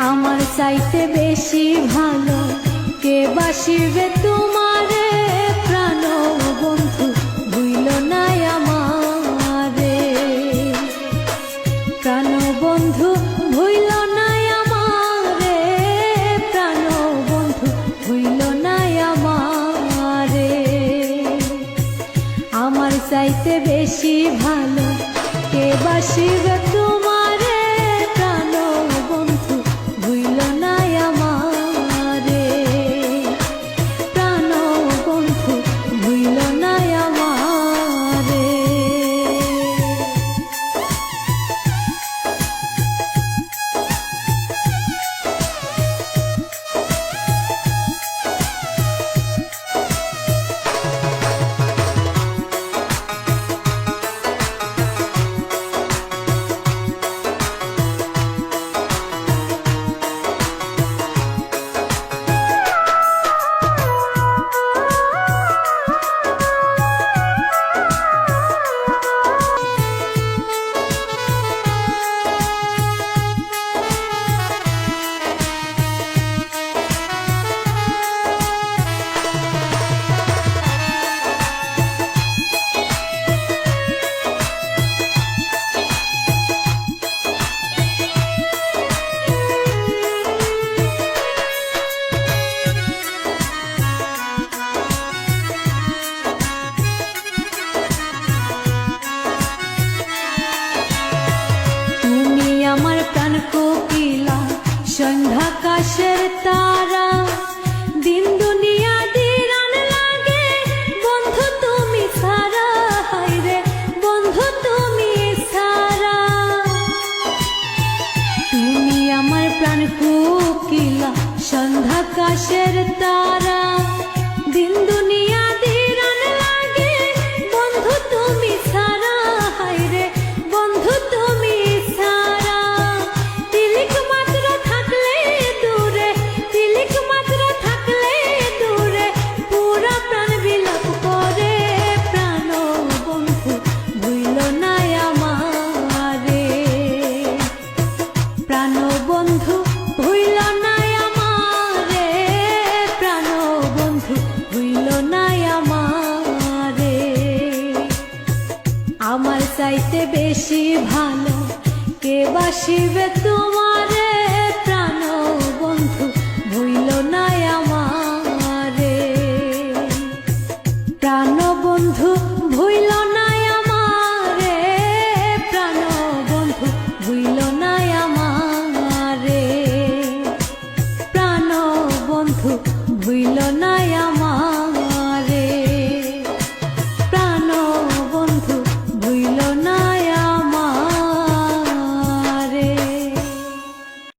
আমার চাইতে বেশি ভালো কে বাসিবে তোমারে, প্রাণ বন্ধু ভুইল নাই আমারে। প্রাণ বন্ধু ভুইল নাই আমারে, প্রাণ বন্ধু ভুইল নাই আমারে। আমার চাইতে বেশি ভালো কে বাসিবে তোমারে, প্রাণ বন্ধু ভুইল নাই আমারে। প্রাণ বন্ধু ভুইল নাই আমারে। আমার প্রাণ কোকিলা সন্ধ্যাকাশের তারা, দিন দুনিয়া দিরান লাগে বন্ধু তুমি সারা। হায়রে বন্ধু তুমি সারা, তুমি আমার প্রাণ কোকিলা সন্ধ্যাকাশের তারা, দিন দুনিয়া দিরান লাগে বন্ধু তুমি সারা। হায়রে বন্ধু তুমি সারা, তিলিক মাত্র থাকলে দূরে, তিলিক মাত্র থাকলে দূরে, পুরা প্রাণ বিলাপ করে। প্রাণ বন্ধু ভুইল নাই আমারে, প্রাণ বন্ধু ভুইল নাই আমারে, প্রাণ বন্ধু ভুইল নাই আমারে। আমার চাইতে বেশি ভালো কে বাসিবে তোমারে,